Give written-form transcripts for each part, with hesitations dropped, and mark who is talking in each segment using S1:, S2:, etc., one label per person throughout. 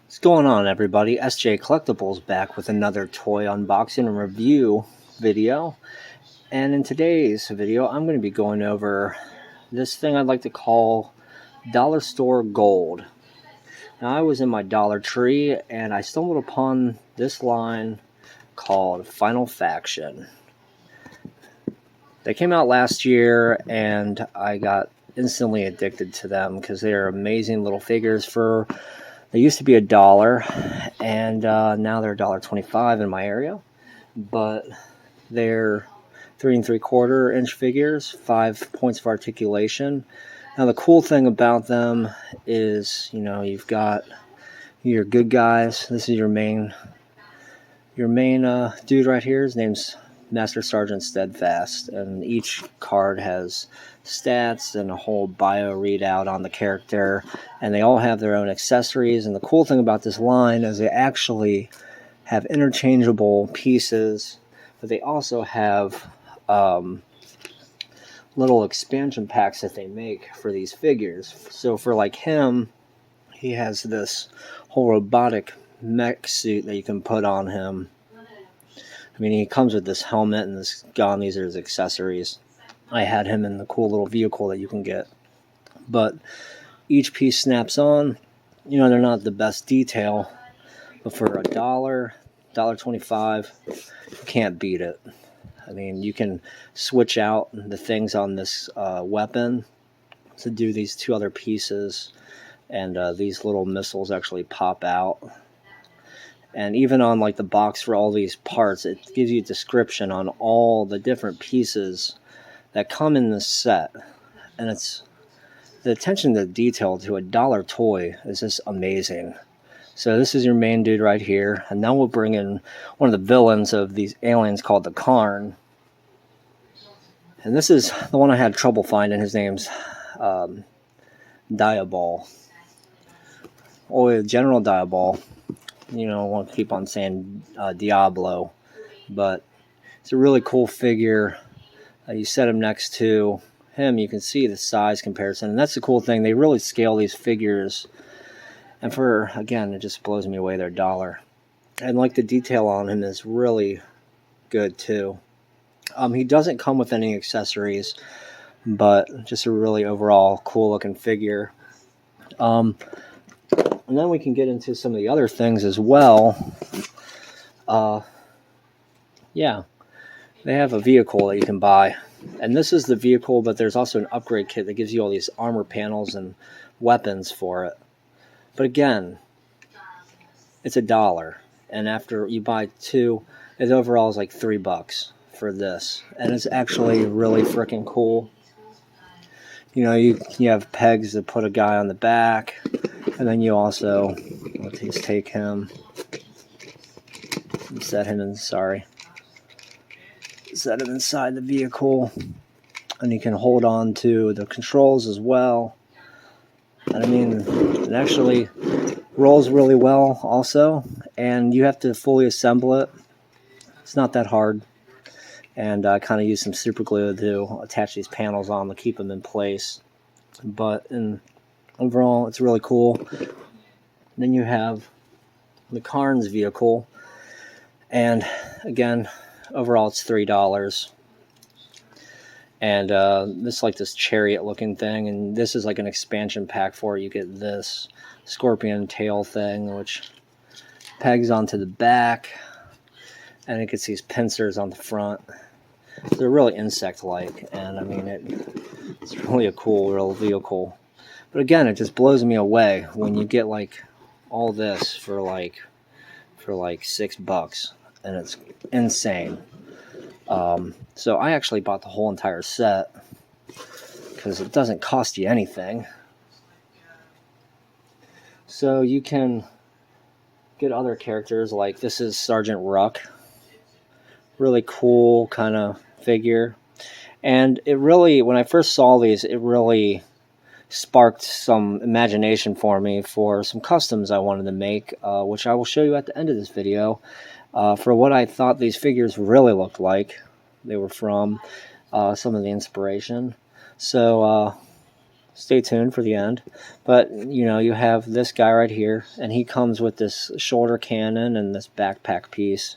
S1: What's going on, everybody? SJ Collectibles back with another toy unboxing and review video. And in today's video, I'm going to be going over this thing I'd like to call Dollar Store Gold. Now, I was in my Dollar Tree and I stumbled upon this line called Final Faction. They came out last year and I got instantly addicted to them because they are amazing little figures. They used to be $1, and now they're $1.25 in my area. But they're 3 3/4 inch figures, 5 points of articulation. Now the cool thing about them is, you've got your good guys. This is your main dude right here. His name's Master Sergeant Steadfast, and each card has stats and a whole bio readout on the character, and they all have their own accessories. And the cool thing about this line is they actually have interchangeable pieces, but they also have little expansion packs that they make for these figures. So for like him, he has this whole robotic mech suit that you can put on him. I mean, he comes with this helmet and this gun. These are his accessories. I had him in the cool little vehicle that you can get. But each piece snaps on. They're not the best detail, but for $1.25, you can't beat it. I mean, you can switch out the things on this weapon to do these two other pieces, and these little missiles actually pop out. And even on like the box for all these parts, it gives you a description on all the different pieces that come in this set. And it's the attention to detail to a $1 toy is just amazing. So this is your main dude right here. And now we'll bring in one of the villains of these aliens called the Karn. And this is the one I had trouble finding. His name's Diabol. Oh, General Diabol. I want to keep on saying Diablo, but it's a really cool figure. You set him next to him, you can see the size comparison, and that's the cool thing. They really scale these figures, and again, it just blows me away. They're $1, and like the detail on him is really good too. He doesn't come with any accessories, but just a really overall cool looking figure. And then we can get into some of the other things as well. They have a vehicle that you can buy. And this is the vehicle, but there's also an upgrade kit that gives you all these armor panels and weapons for it. But again, it's $1. And after you buy two, it overall is like $3 for this. And it's actually really freaking cool. You have pegs to put a guy on the back. And then you also, let's take him, set him inside the vehicle, and you can hold on to the controls as well. And I mean, it actually rolls really well also, and you have to fully assemble it. It's not that hard, and I kind of use some super glue to attach these panels on to keep them in place. But overall, it's really cool. Then you have the Karn's vehicle, and again, overall it's $3. And this is like this chariot-looking thing, and this is like an expansion pack for it. You get this scorpion tail thing, which pegs onto the back, and it gets these pincers on the front. They're really insect-like, and I mean, it's really a cool little vehicle. But again, it just blows me away when you get like all this for like $6, and it's insane. So I actually bought the whole entire set because it doesn't cost you anything. So you can get other characters, like this is Sergeant Ruck. Really cool kind of figure. And it really, when I first saw these, it really sparked some imagination for me for some customs I wanted to make, which I will show you at the end of this video, for what I thought these figures really looked like. They were from some of the inspiration. So stay tuned for the end. But, you know, you have this guy right here, and he comes with this shoulder cannon and this backpack piece.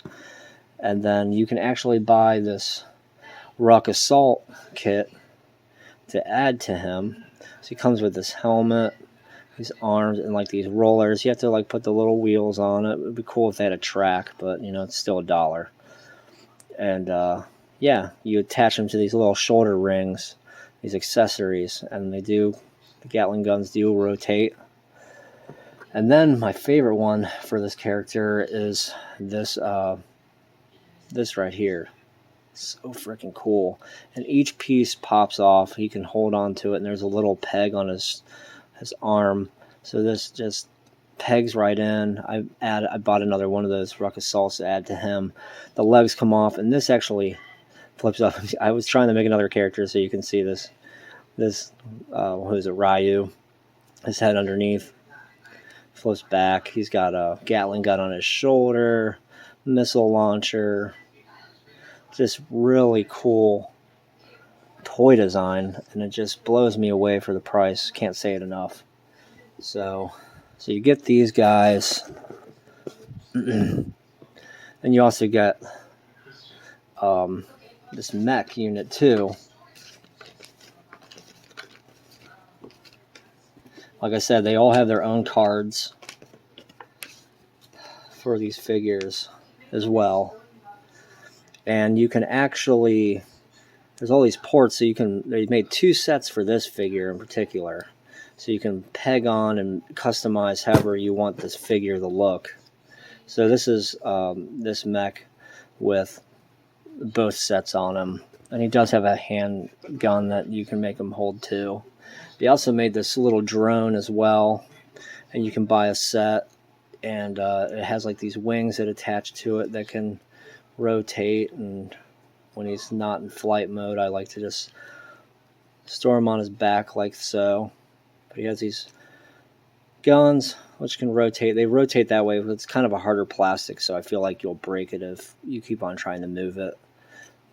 S1: And then you can actually buy this Ruck Assault kit to add to him. So he comes with this helmet, these arms, and like these rollers. You have to like put the little wheels on it. It would be cool if they had a track, but you know, it's still $1. And yeah, you attach them to these little shoulder rings, these accessories, and the Gatling guns do rotate. And then my favorite one for this character is this this right here. So freaking cool. And each piece pops off. He can hold on to it, and there's a little peg on his arm. So this just pegs right in. I bought another one of those Ruck Assaults to add to him. The legs come off, and this actually flips up. I was trying to make another character so you can see this. What is it, Ryu? His head underneath flips back. He's got a Gatling gun on his shoulder, missile launcher. Just really cool toy design, and it just blows me away for the price. Can't say it enough. So you get these guys, and you also get this Mech unit too. Like I said, they all have their own cards for these figures as well. And you can actually, there's all these ports, so they made 2 sets for this figure in particular. So you can peg on and customize however you want this figure to look. So this is this Mech with both sets on him. And he does have a handgun that you can make him hold too. They also made this little drone as well. And you can buy a set. And it has like these wings that attach to it that can rotate, and when he's not in flight mode, I like to just store him on his back like so. But he has these guns which can rotate. They rotate that way, but it's kind of a harder plastic, so I feel like you'll break it if you keep on trying to move it.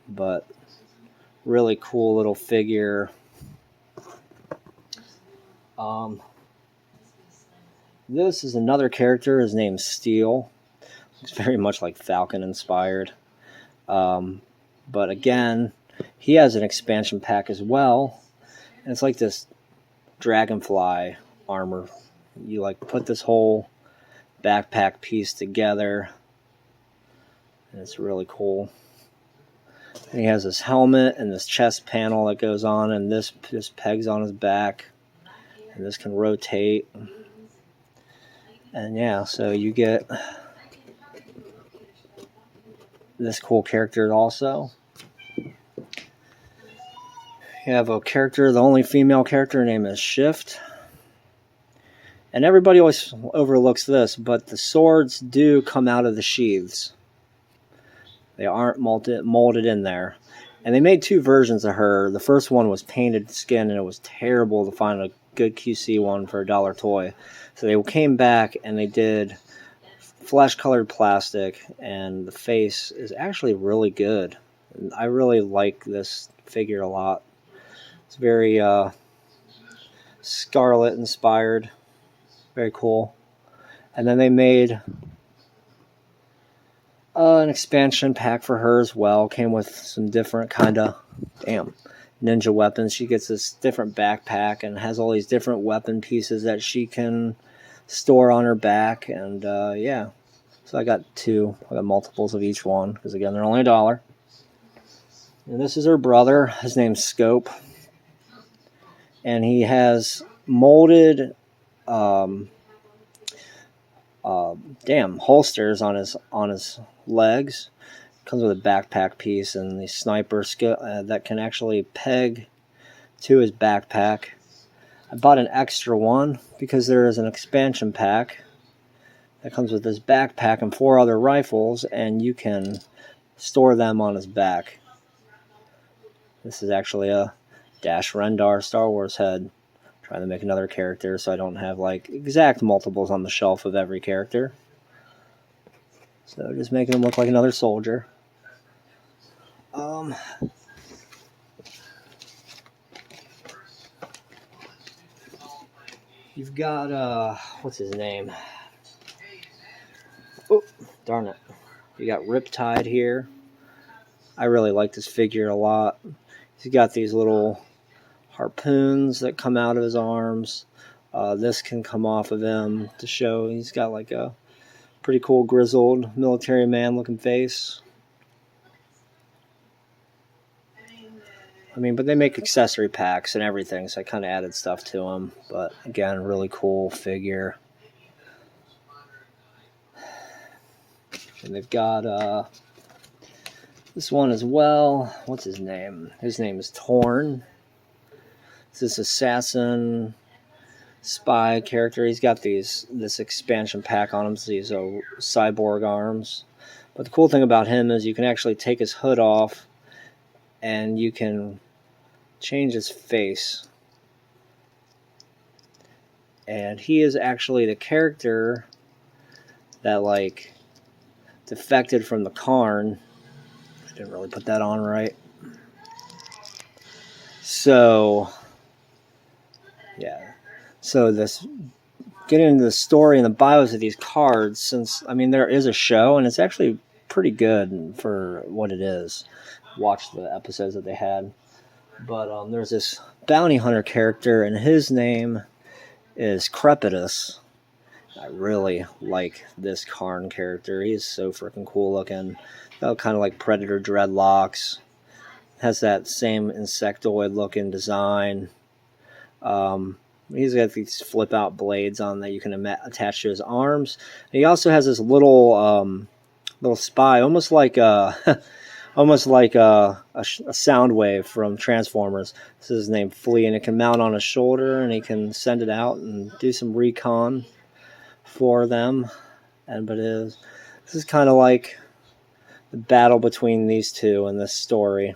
S1: But really cool little figure. This is another character. His name's Steel. It's very much like Falcon inspired. But again, he has an expansion pack as well. And it's like this dragonfly armor. You like put this whole backpack piece together. And it's really cool. And he has this helmet and this chest panel that goes on, and this pegs on his back. And this can rotate. And yeah, so you get this cool character also. You have a character, the only female character, her name is Shift. And everybody always overlooks this, but the swords do come out of the sheaths. They aren't molded in there. And they made 2 versions of her. The first one was painted skin, and it was terrible to find a good QC one for a $1 toy. So they came back and they did flesh colored plastic, and the face is actually really good. And I really like this figure a lot. It's very Scarlet inspired. Very cool. And then they made an expansion pack for her as well. Came with some different kind of ninja weapons. She gets this different backpack and has all these different weapon pieces that she can store on her back. And yeah, so I got 2. I got multiples of each one because again, they're only $1. And this is her brother. His name's Scope, and he has molded holsters on his legs. Comes with a backpack piece and the sniper that can actually peg to his backpack. I bought an extra one because there is an expansion pack that comes with this backpack and 4 other rifles, and you can store them on his back. This is actually a Dash Rendar Star Wars head. Trying to make another character so I don't have like exact multiples on the shelf of every character. So just making him look like another soldier. You've got, what's his name? Oh, darn it. You got Riptide here. I really like this figure a lot. He's got these little harpoons that come out of his arms. This can come off of him to show he's got like a pretty cool grizzled military man looking face. I mean, but they make accessory packs and everything, so I kind of added stuff to them. But again, really cool figure. And they've got this one as well. What's his name? His name is Torn. It's this assassin spy character. He's got this expansion pack on him, so these cyborg arms. But the cool thing about him is you can actually take his hood off and you can change his face. And he is actually the character that like defected from the Karn. I didn't really put that on right. So yeah. So this getting into the story and the bios of these cards, since I mean there is a show and it's actually pretty good for what it is. Watch the episodes that they had. But there's this bounty hunter character, and his name is Crepitus. I really like this Karn character. He's so freaking cool looking. Got kind of like Predator dreadlocks. Has that same insectoid looking design. He's got these flip out blades on that you can attach to his arms. And he also has this little spy, almost like a sound wave from Transformers. This is his name, Flea, and it can mount on his shoulder, and he can send it out and do some recon for them. This is kind of like the battle between these two in this story.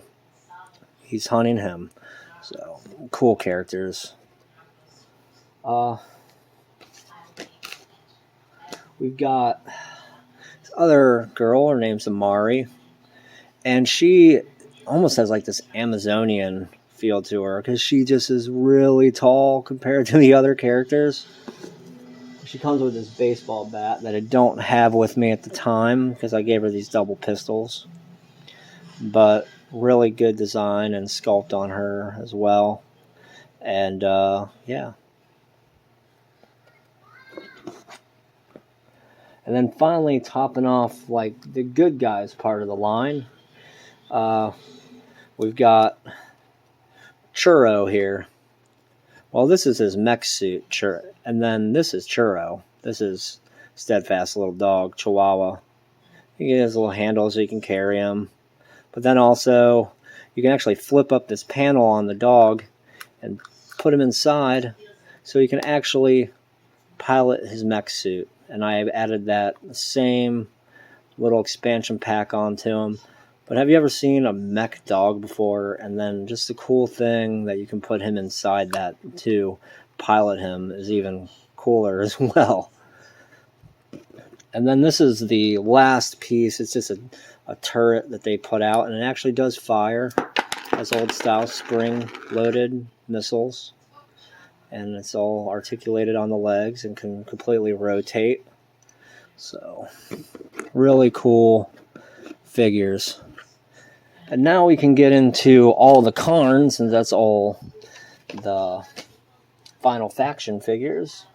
S1: He's hunting him. So, cool characters. We've got this other girl, her name's Amari. And she almost has like this Amazonian feel to her because she just is really tall compared to the other characters. She comes with this baseball bat that I don't have with me at the time because I gave her these double pistols. But really good design and sculpt on her as well. And yeah. And then finally topping off like the good guys part of the line. We've got Churro here. Well, this is his mech suit, and then this is Churro. This is Steadfast, little dog, Chihuahua. He has little handles so you can carry him. But then also, you can actually flip up this panel on the dog and put him inside so you can actually pilot his mech suit. And I have added that same little expansion pack onto him. But have you ever seen a mech dog before? And then just the cool thing that you can put him inside that to pilot him is even cooler as well. And then this is the last piece. It's just a turret that they put out, and it actually does fire as old style spring-loaded missiles. And it's all articulated on the legs and can completely rotate. So, really cool figures. And now we can get into all the Karn, since that's all the final faction figures.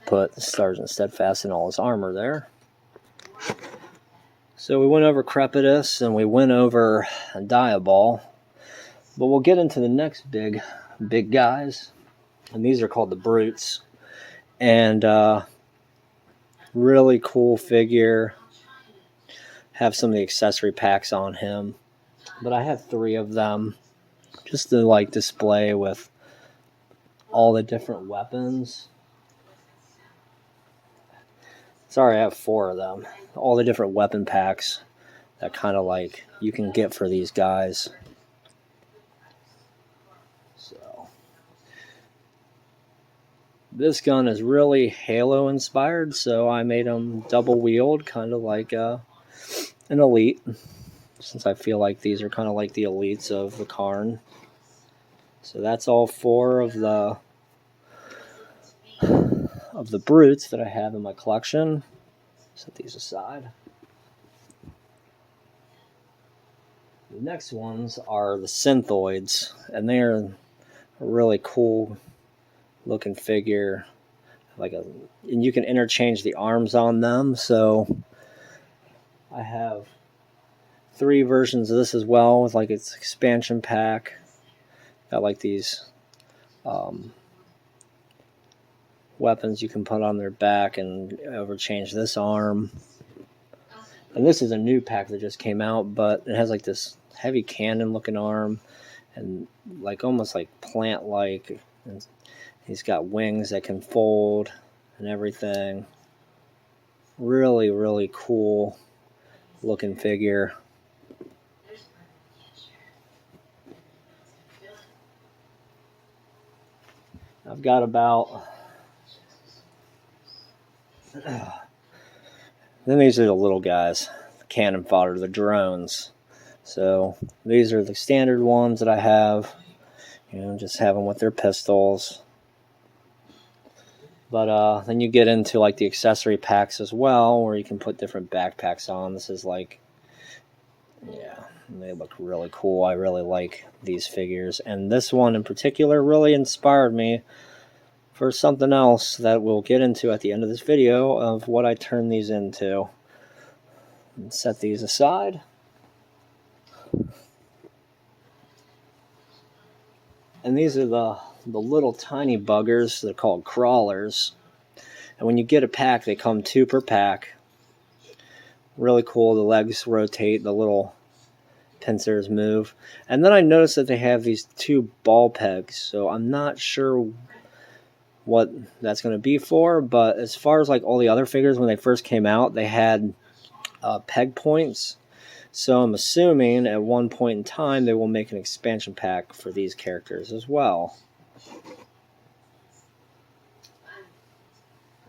S1: Put Sergeant Steadfast in all his armor there. So we went over Crepitus and we went over Diabol. But we'll get into the next big guys. And these are called the Brutes. And really cool figure. Have some of the accessory packs on him. But I have 3 of them. Just to like display with all the different weapons. Sorry, I have 4 of them. All the different weapon packs that kind of like you can get for these guys. So this gun is really Halo inspired, so I made them double wield, kind of like an elite, since I feel like these are kind of like the elites of the Karn. So that's all 4 of the of the brutes that I have in my collection. Set these aside. The next ones are the Synthoids, and they're a really cool looking figure. And you can interchange the arms on them. So I have 3 versions of this as well, with like its expansion pack. Got like these weapons you can put on their back and overchange this arm. And this is a new pack that just came out, but it has like this heavy cannon looking arm and like almost like plant like. He's got wings that can fold and everything. Really, really cool looking figure. I've got about... Then these are the little guys, the cannon fodder, the drones. So these are the standard ones that I have. You know, just have them with their pistols. But then you get into like the accessory packs as well, where you can put different backpacks on. This is like, yeah, they look really cool. I really like these figures. And this one in particular really inspired me for something else that we'll get into at the end of this video of what I turn these into. And set these aside. And these are the little tiny buggers. They're called crawlers. And when you get a pack, they come 2 per pack. Really cool. The legs rotate. The little pincers move. And then I noticed that they have these 2 ball pegs. So I'm not sure what that's going to be for. But as far as like all the other figures, when they first came out, they had peg points. So I'm assuming at one point in time they will make an expansion pack for these characters as well.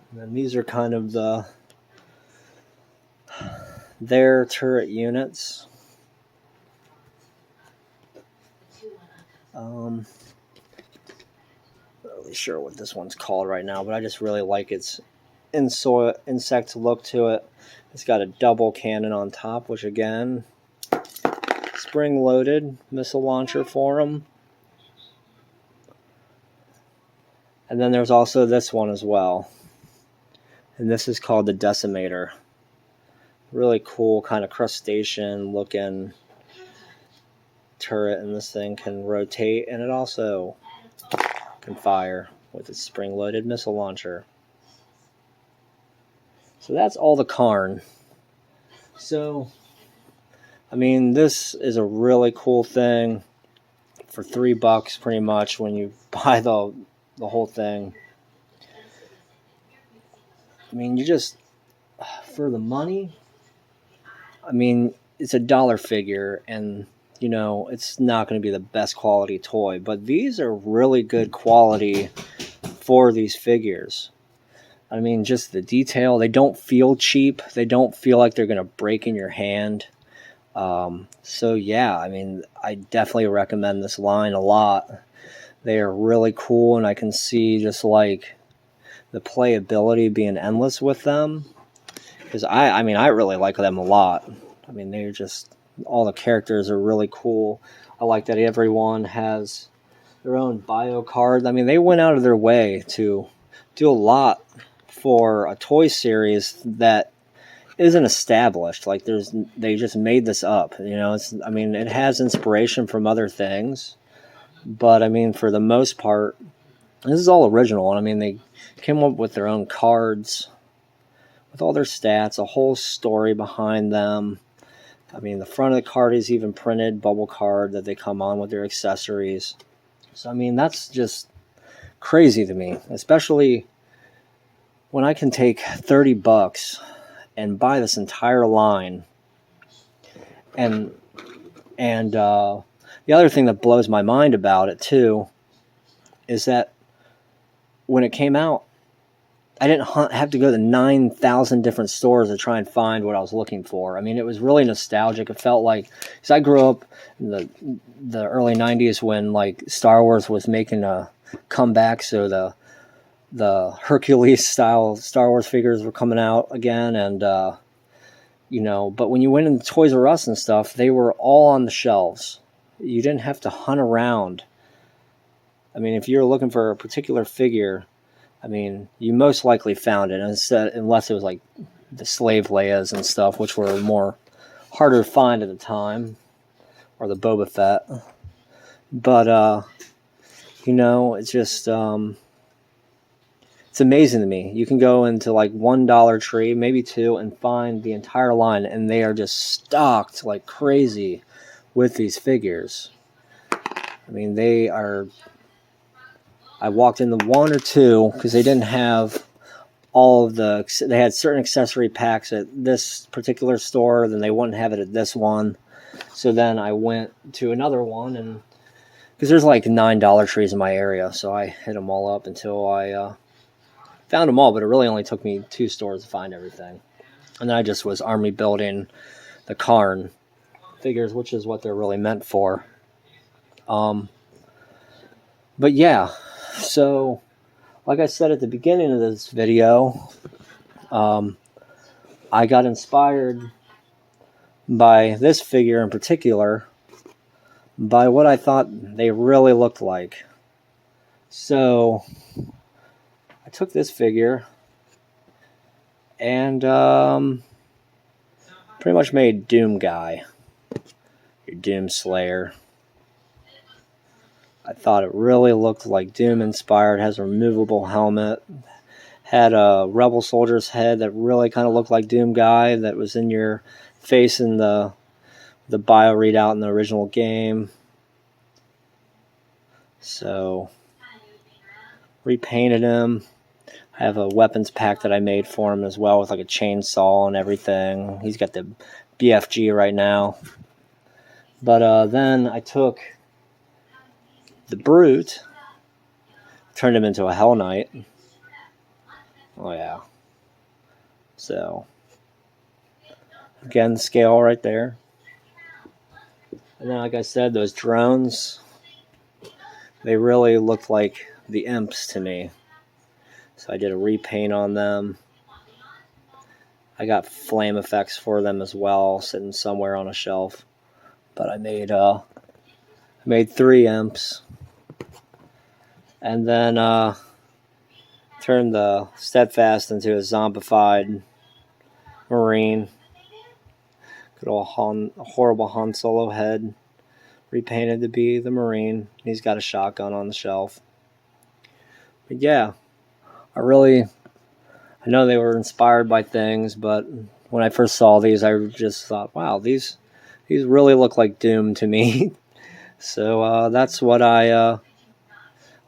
S1: And then these are kind of their turret units. Not really sure what this one's called right now, but I just really like its insect look to it. It's got a double cannon on top, which again, spring-loaded missile launcher for them. And then there's also this one as well. And this is called the Decimator. Really cool kind of crustacean looking turret, and this thing can rotate, and it also can fire with its spring-loaded missile launcher. So that's all the Karn. So, I mean, this is a really cool thing for $3 pretty much when you buy the whole thing. I mean, you just, for the money, I mean, it's a $1 figure, and, you know, it's not going to be the best quality toy, but these are really good quality for these figures. I mean, just the detail. They don't feel cheap. They don't feel like they're going to break in your hand. So, yeah, I mean, I definitely recommend this line a lot. They are really cool, and I can see just, like, the playability being endless with them. Because, I mean, I really like them a lot. I mean, they're just, all the characters are really cool. I like that everyone has their own bio card. I mean, they went out of their way to do a lot for a toy series that isn't established. Like they just made this up, you know. I mean, it has inspiration from other things, but I mean, for the most part, this is all original. And I mean, they came up with their own cards with all their stats, a whole story behind them. I mean, the front of the card is even printed bubble card that they come on with their accessories. So I mean, that's just crazy to me, especially when I can take $30 and buy this entire line. And the other thing that blows my mind about it too is that when it came out, I didn't have to go to 9,000 different stores to try and find what I was looking for. I mean, it was really nostalgic. It felt like, because I grew up in the early 90s when like Star Wars was making a comeback, so the the Hercules style Star Wars figures were coming out again, and you know, but when you went into Toys R Us and stuff, they were all on the shelves. You didn't have to hunt around. I mean, if you're looking for a particular figure, I mean, you most likely found it, unless it was like the Slave Leias and stuff, which were more harder to find at the time, or the Boba Fett. But you know, it's just it's amazing to me. You can go into like $1 Tree, maybe two, and find the entire line, and they are just stocked like crazy with these figures. I mean, they are. I walked into one or two because they didn't have all of the. They had certain accessory packs at this particular store, then they wouldn't have it at this one. So then I went to another one, and because there's like $9 Trees in my area, so I hit them all up until I found them all. But it really only took me 2 stores to find everything, and then I just was army building the Karn figures, which is what they're really meant for. But yeah, so like I said at the beginning of this video, I got inspired by this figure in particular by what I thought they really looked like. So I took this figure and pretty much made Doom Guy, your Doom Slayer. I thought it really looked like Doom inspired. Has a removable helmet. Had a Rebel soldier's head that really kind of looked like Doom Guy that was in your face in the bio readout in the original game. So repainted him. I have a weapons pack that I made for him as well with like a chainsaw and everything. He's got the BFG right now. But then I took the Brute, turned him into a Hell Knight. Oh yeah. So again, scale right there. And then like I said, those drones, they really looked like the imps to me. So I did a repaint on them. I got flame effects for them as well, sitting somewhere on a shelf. But I made 3 imps. And then turned the Steadfast into a zombified Marine. Good old horrible Han Solo head. Repainted to be the Marine. He's got a shotgun on the shelf. But yeah, I know they were inspired by things, but when I first saw these, I just thought, wow, these really look like Doom to me. So that's what I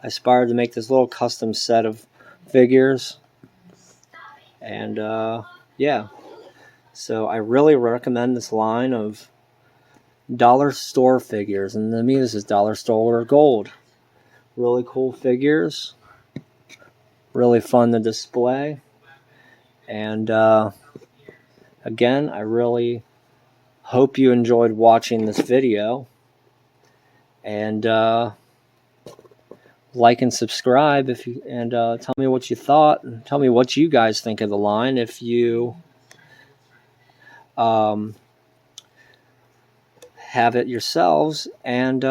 S1: aspired to make, this little custom set of figures. And yeah, so I really recommend this line of dollar store figures, and to me this is dollar store gold. Really cool figures, really fun to display, and again, I really hope you enjoyed watching this video, and like and subscribe if you, and tell me what you thought, and tell me what you guys think of the line if you have it yourselves. And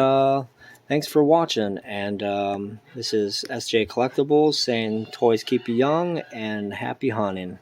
S1: thanks for watching, and this is SJ Collectibles saying toys keep you young and happy hunting.